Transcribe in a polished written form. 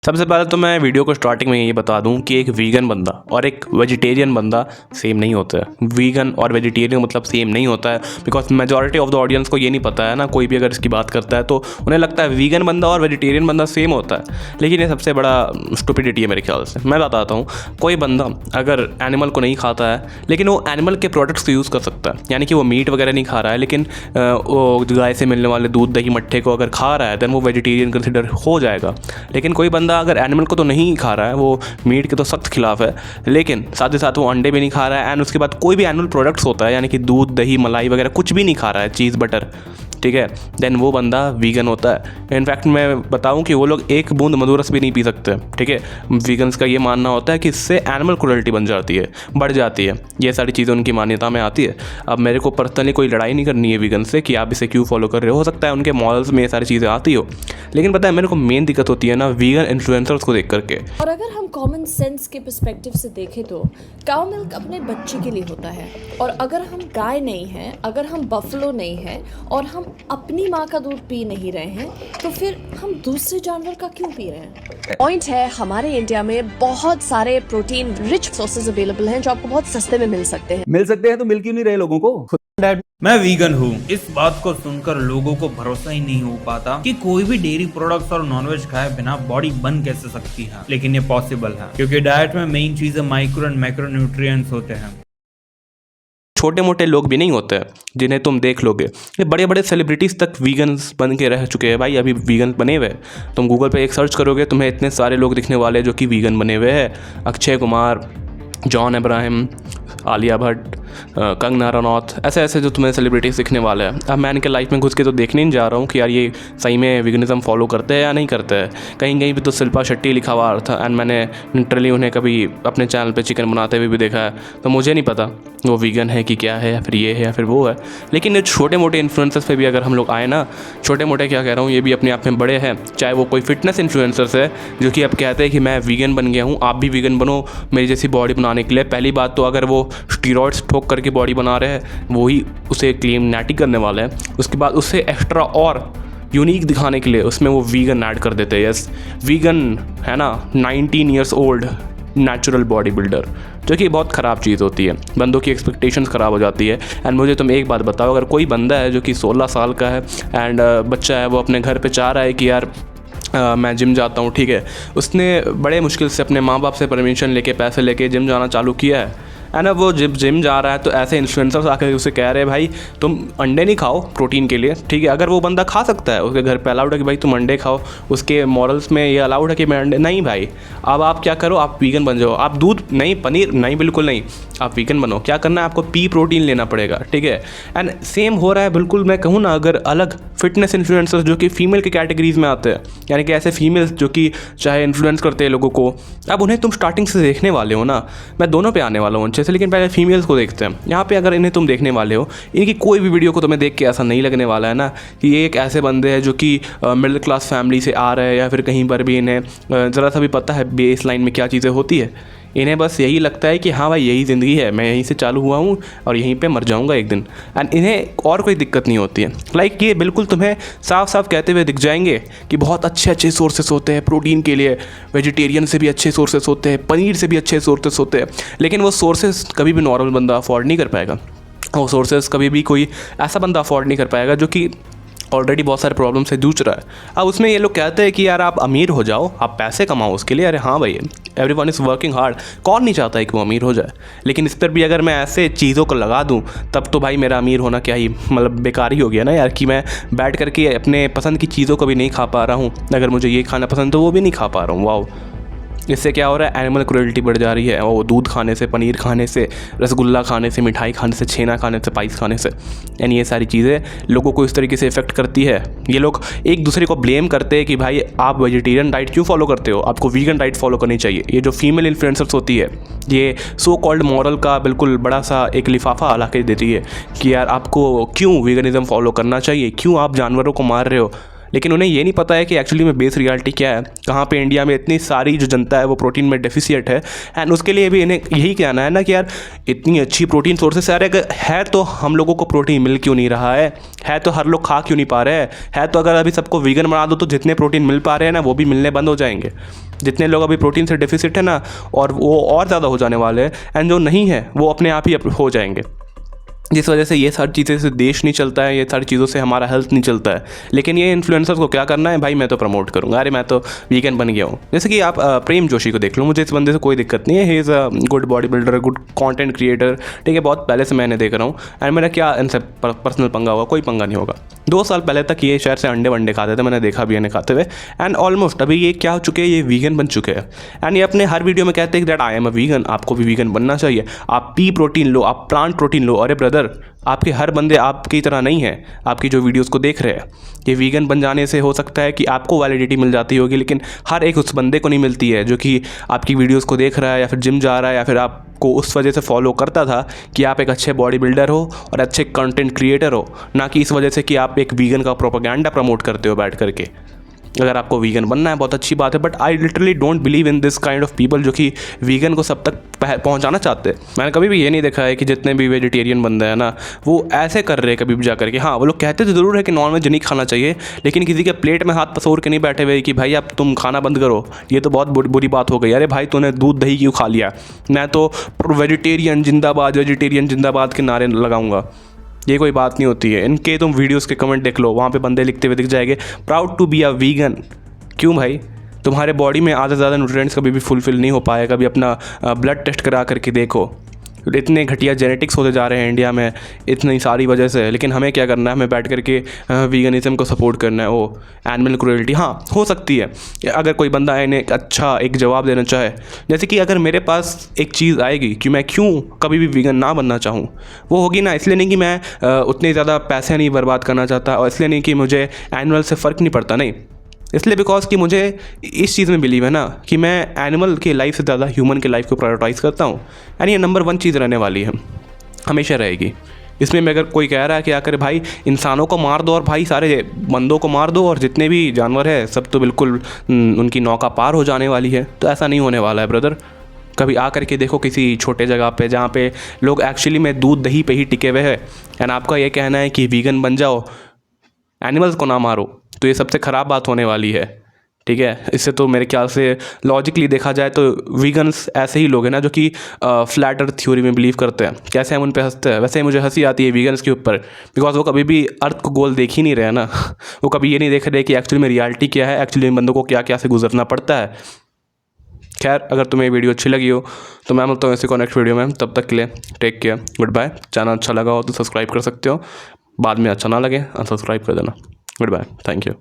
सबसे पहले तो मैं वीडियो को स्टार्टिंग में ये बता दूं कि एक वीगन बंदा और एक वेजिटेरियन बंदा सेम नहीं होता है। वीगन और वेजिटेरियन मतलब सेम नहीं होता है, because majority of the audience को ये नहीं पता है ना। कोई भी अगर इसकी बात करता है तो उन्हें लगता है वीगन बंदा और वेजिटेरियन बंदा सेम होता है, लेकिन ये सबसे बड़ा स्टुपिडिटी है मेरे ख्याल से। मैं बताता हूँ, कोई बंदा अगर एनिमल को नहीं खाता है लेकिन वो एनिमल के प्रोडक्ट्स को यूज़ कर सकता है, यानी कि वो मीट वगैरह नहीं खा रहा है लेकिन वो गाय से मिलने वाले दूध दही मट्ठे को अगर खा रहा है देन वो वेजिटेरियन कंसिडर हो जाएगा। लेकिन कोई बंदा अगर एनिमल को तो नहीं खा रहा है, वो मीट के तो सख्त खिलाफ है, लेकिन साथ ही साथ वो अंडे भी नहीं खा रहा है एंड उसके बाद कोई भी एनिमल प्रोडक्ट्स होता है यानी कि दूध दही मलाई वगैरह कुछ भी नहीं खा रहा है, चीज़ बटर, ठीक है, देन वो बंदा वीगन होता है। इनफैक्ट मैं बताऊं कि वो लोग एक बूंद मधुरस भी नहीं पी सकते, ठीक है। वीगन्स का ये मानना होता है कि इससे एनिमल क्रुएल्टी बन जाती है, बढ़ जाती है, ये सारी चीज़ें उनकी मान्यता में आती है। अब मेरे को पर्सनली कोई लड़ाई नहीं करनी है वीगन से कि आप इसे क्यों फॉलो कर रहे हो सकता है उनके मॉरल्स में ये सारी चीज़ें आती हो, लेकिन पता है मेरे को मेन दिक्कत होती है ना वीगन इन्फ्लुएंसर्स को देख करके। और अगर हम कॉमन सेंस के पर्सपेक्टिव से देखें तो काउ मिल्क अपने बच्चे के लिए होता है, और अगर हम गाय नहीं हैं, अगर हम बफलो नहीं हैं और हम अपनी माँ का दूध पी नहीं रहे हैं तो फिर हम दूसरे जानवर का क्यों पी रहे हैं? पॉइंट है, हमारे इंडिया में बहुत सारे प्रोटीन रिच सोर्सेज अवेलेबल हैं जो आपको बहुत सस्ते में मिल सकते हैं तो मिल क्यों नहीं रहे लोगों को? मैं वीगन हूँ। इस बात को सुनकर लोगों को भरोसा ही नहीं हो पाता कि कोई भी डेयरी प्रोडक्ट्स और नॉनवेज खाए बिना बॉडी बन कैसे सकती है, लेकिन ये पॉसिबल है क्योंकि डाइट में मेन चीजें माइक्रो एंड मैक्रोन्यूट्रिएंट्स होते हैं। छोटे मोटे लोग भी नहीं होते हैं जिन्हें तुम देख लोगे, ये बड़े बड़े सेलिब्रिटीज़ तक वीगन्स बन के रह चुके हैं भाई, अभी वीगन बने हुए हैं। तुम गूगल पे एक सर्च करोगे तुम्हें इतने सारे लोग दिखने वाले जो कि वीगन बने हुए हैं। अक्षय कुमार, जॉन अब्राहम, आलिया भट्ट, कंगना रनौत, ऐसे ऐसे जो तुम्हें सेलिब्रिटीज़ दिखने वाले हैं। अब मैं इनके लाइफ में घुस के तो देखने नहीं जा रहा हूँ कि यार ये सही में वीगनिज़म फॉलो करते हैं या नहीं करते हैं। कहीं कहीं भी तो शिल्पा शेट्टी लिखा हुआ था एंड मैंने लिटरली उन्हें कभी अपने चैनल पे चिकन बनाते हुए भी देखा है, तो मुझे नहीं पता वो वीगन है कि क्या है, या फिर ये है या फिर वो है। लेकिन ये छोटे मोटे इन्फ्लुएंसर्स पे भी अगर हम लोग आए ना, छोटे मोटे क्या कह रहा हूँ, ये भी अपने आप में बड़े हैं। चाहे वो कोई फिटनेस इन्फ्लुएंसर्स है जो कि अब कहते हैं कि मैं वीगन बन गया हूँ, आप भी वीगन बनो मेरी जैसी बॉडी बनाने के लिए। पहली बात तो अगर वो स्टीरॉइड्स ठोक करके बॉडी बना रहे हैं वही उसे क्लेम नैटी करने वाले हैं। उसके बाद उससे एक्स्ट्रा और यूनिक दिखाने के लिए उसमें वो वीगन ऐड कर देते हैं। यस, वीगन है ना, 19 years old natural body builder, जो कि बहुत ख़राब चीज़ होती है, बंदों की एक्सपेक्टेशंस ख़राब हो जाती है। एंड मुझे तुम एक बात बताओ, अगर कोई बंदा है जो कि 16 साल का है एंड बच्चा है, वो अपने घर पे चाह रहा है कि यार मैं जिम जाता हूँ, ठीक है, उसने बड़े मुश्किल से अपने माँ बाप से परमिशन लेके पैसे लेके जिम जाना चालू किया है एंड अब वो जिम जा रहा है तो ऐसे इन्फ्लुएंसर्स आकर उसे कह रहे हैं भाई तुम अंडे नहीं खाओ प्रोटीन के लिए, ठीक है। अगर वो बंदा खा सकता है, उसके घर पे अलाउड है कि भाई तुम अंडे खाओ, उसके मॉरल्स में ये अलाउड है कि मैं अंडे नहीं, भाई अब आप क्या करो, आप वीगन बन जाओ। आप दूध नहीं, पनीर नहीं, बिल्कुल नहीं, आप वीगन बनो। क्या करना है आपको, पी प्रोटीन लेना पड़ेगा, ठीक है। एंड सेम हो रहा है बिल्कुल, मैं कहूँ ना, अगर अलग फिटनेस इन्फ्लुएंसर्स जो कि फीमेल के कैटेगरीज में आते हैं, यानी कि ऐसे फीमेल्स जो कि चाहे इन्फ्लुएंस करते हैं लोगों को, अब उन्हें तुम स्टार्टिंग से देखने वाले हो ना, मैं दोनों पे आने वाला हूँ अच्छे से, लेकिन पहले फीमेल्स को देखते हैं। यहाँ पे अगर इन्हें तुम देखने वाले हो, इनकी कोई भी वीडियो को तुम्हें देख के ऐसा नहीं लगने वाला है ना कि ये एक ऐसे बंदे हैं जो कि मिडिल क्लास फैमिली से आ रहे हैं, या फिर कहीं पर भी इन्हें ज़रा सा भी पता है बेस लाइन में क्या चीज़ें होती है। इन्हें बस यही लगता है कि हाँ भाई यही ज़िंदगी है, मैं यहीं से चालू हुआ हूँ और यहीं पे मर जाऊँगा एक दिन, एंड इन्हें और कोई दिक्कत नहीं होती है। लाइक ये बिल्कुल तुम्हें साफ साफ कहते हुए दिख जाएंगे कि बहुत अच्छे अच्छे सोर्सेस होते हैं प्रोटीन के लिए, वेजिटेरियन से भी अच्छे सोर्सेस होते हैं, पनीर से भी अच्छे सोर्सेस होते हैं, लेकिन वो सोर्सेस कभी भी नॉर्मल बंदा अफोर्ड नहीं कर पाएगा। वो सोर्सेस कभी भी कोई ऐसा बंदा अफोर्ड नहीं कर पाएगा जो कि ऑलरेडी बहुत सारे प्रॉब्लम से जूझ रहा है। अब उसमें ये लोग कहते हैं कि यार आप अमीर हो जाओ, आप पैसे कमाओ उसके लिए। अरे हाँ भाई, एवरीवन इज़ वर्किंग हार्ड, कौन नहीं चाहता है कि वो अमीर हो जाए, लेकिन इस पर भी अगर मैं ऐसे चीज़ों को लगा दूँ तब तो भाई मेरा अमीर होना क्या ही मतलब बेकार ही हो गया ना यार, कि मैं बैठ करके अपने पसंद की चीज़ों को भी नहीं खा पा रहा हूँ। अगर मुझे ये खाना पसंद तो वो भी नहीं खा पा रहा हूँ। वाओ, इससे क्या हो रहा है, एनिमल क्रुएल्टी बढ़ जा रही है। वो दूध खाने से, पनीर खाने से, रसगुल्ला खाने से, मिठाई खाने से, छेना खाने से, पाइस खाने से, यानी ये सारी चीज़ें लोगों को इस तरीके से इफेक्ट करती है। ये लोग एक दूसरे को ब्लेम करते हैं कि भाई आप वेजिटेरियन डाइट क्यों फॉलो करते हो, आपको वीगन डाइट फॉलो करनी चाहिए। ये जो फीमेल इन्फ्लुएंसर्स होती है, ये सो कॉल्ड मॉरल का बिल्कुल बड़ा सा एक लिफाफा ला के देती है कि यार आपको क्यों वीगनिज़म फॉलो करना चाहिए, क्यों आप जानवरों को मार रहे हो। लेकिन उन्हें ये नहीं पता है कि एक्चुअली में बेस रियलिटी क्या है, कहाँ पे इंडिया में इतनी सारी जो जनता है वो प्रोटीन में डेफिशिएट है। एंड उसके लिए भी इन्हें यही कहना है ना कि यार इतनी अच्छी प्रोटीन सोर्सेस सारे अगर है तो हम लोगों को प्रोटीन मिल क्यों नहीं रहा है तो हर लोग खा क्यों नहीं पा रहे हैं, है तो अगर अभी सबको वीगन बना दो तो जितने प्रोटीन मिल पा रहे हैं ना वो भी मिलने बंद हो जाएंगे। जितने लोग अभी प्रोटीन से डेफिसिट है ना, और वो और ज़्यादा हो जाने वाले हैं, एंड जो नहीं है वो अपने आप ही हो जाएंगे। जिस वजह से ये सारी चीज़ें से देश नहीं चलता है, ये सारी चीज़ों से हमारा हेल्थ नहीं चलता है। लेकिन ये इन्फ्लुएंसर्स को क्या करना है, भाई मैं तो प्रमोट करूँगा, अरे मैं तो वीगन बन गया हूँ। जैसे कि आप प्रेम जोशी को देख लो, मुझे इस बंदे से कोई दिक्कत नहीं है, he is a good body builder, good content creator, ठीक है, बहुत पहले से मैंने देख रहा हूँ। एंड मेरा क्या इनसे पर्सनल पंगा होगा, कोई पंगा नहीं होगा। 2 साल पहले तक ये शहर से अंडे वंडे खाते थे, मैंने देखा भी इन्हें खाते हुए, एंड ऑलमोस्ट अभी ये क्या हो चुके हैं, ये वीगन बन चुके हैं। एंड ये अपने हर वीडियो में कहते हैं that I am a vegan, आपको भी वीगन बनना चाहिए, आप पी प्रोटीन लो, आप प्लांट प्रोटीन लो। अरे ब्रदर, आपके हर बंदे आपकी तरह नहीं है, आपकी जो वीडियोस को देख रहे हैं। ये वीगन बन जाने से हो सकता है कि आपको वैलिडिटी मिल जाती होगी, लेकिन हर एक उस बंदे को नहीं मिलती है जो कि आपकी वीडियोस को देख रहा है, या फिर जिम जा रहा है, या फिर आपको उस वजह से फॉलो करता था कि आप एक अच्छे बॉडी बिल्डर हो और अच्छे कंटेंट क्रिएटर हो, ना कि इस वजह से कि आप एक वीगन का प्रोपेगेंडा प्रमोट करते हो बैठ करके। अगर आपको वीगन बनना है बहुत अच्छी बात है, but I literally don't believe in this kind of people जो कि वीगन को सब तक पहुंचाना चाहते हैं। मैंने कभी भी ये नहीं देखा है कि जितने भी वेजिटेरियन बंदे हैं ना, वो ऐसे कर रहे हैं कभी भी जा करके। हाँ, वो लोग कहते तो ज़रूर है कि नॉनवेज नहीं खाना चाहिए, लेकिन किसी के प्लेट में हाथ पसोर के नहीं बैठे हुए कि भाई अब तुम खाना बंद करो, ये तो बहुत बुरी बात हो गई। अरे भाई, तूने दूध दही क्यों खा लिया? मैं तो वेजिटेरियन जिंदाबाद के नारे लगाऊंगा। ये कोई बात नहीं होती है। इनके तुम वीडियोस के कमेंट देख लो, वहाँ पे बंदे लिखते हुए दिख जाएंगे proud to be a vegan. क्यों भाई? तुम्हारे बॉडी में आधे से ज़्यादा न्यूट्रिएंट्स कभी भी फुलफिल नहीं हो पाए। कभी अपना ब्लड टेस्ट करा करके देखो, इतने घटिया जेनेटिक्स होते जा रहे हैं इंडिया में इतनी सारी वजह से। लेकिन हमें क्या करना है, हमें बैठ करके वीगनिज़म को सपोर्ट करना है। वो एनिमल क्रूएल्टी हाँ हो सकती है, अगर कोई बंदा इन्हें अच्छा एक जवाब देना चाहे। जैसे कि अगर मेरे पास एक चीज़ आएगी कि मैं क्यों कभी भी वीगन ना बनना चाहूँ, वो होगी ना, इसलिए नहीं कि मैं उतने ज़्यादा पैसे नहीं बर्बाद करना चाहता, और इसलिए नहीं कि मुझे एनिमल से फ़र्क नहीं पड़ता, नहीं, इसलिए बिकॉज कि मुझे इस चीज़ में बिलीव है ना कि मैं एनिमल के लाइफ से ज़्यादा ह्यूमन के लाइफ को प्रायोरिटाइज़ करता हूँ। एंड ये नंबर 1 चीज़ रहने वाली है, हमेशा रहेगी। इसमें मैं अगर कोई कह रहा है कि आकर भाई इंसानों को मार दो और भाई सारे बंदों को मार दो और जितने भी जानवर हैं सब तो बिल्कुल उनकी नौका पार हो जाने वाली है, तो ऐसा नहीं होने वाला है ब्रदर। कभी आ करके देखो किसी छोटे जगह पे जहाँ पे लोग एक्चुअली में दूध दही पे ही टिके हुए हैं, एंड आपका ये कहना है कि वीगन बन जाओ, एनिमल्स को ना मारो, तो ये सबसे ख़राब बात होने वाली है। ठीक है, इससे तो मेरे ख्याल से लॉजिकली देखा जाए तो वीगन्स ऐसे ही लोग हैं ना जो कि फ्लैट अर्थ थ्योरी में बिलीव करते हैं। कैसे हम उन पे हंसते हैं, वैसे ही मुझे हंसी आती है वीगन्स के ऊपर, बिकॉज वो कभी भी अर्थ को गोल देख ही नहीं रहे ना। वो कभी ये नहीं देख रहे कि एक्चुअली में रियलिटी क्या है, एक्चुअली बंदों को क्या क्या से गुजरना पड़ता है। खैर, अगर तुम्हें ये वीडियो अच्छी लगी हो तो मैं मिलता हूँ इसी को नेक्स्ट वीडियो में। तब तक के लिए take care, good bye. Channel अच्छा लगा हो तो सब्सक्राइब कर सकते हो, बाद में अच्छा ना लगे अनसब्सक्राइब कर देना। Good bye, thank you.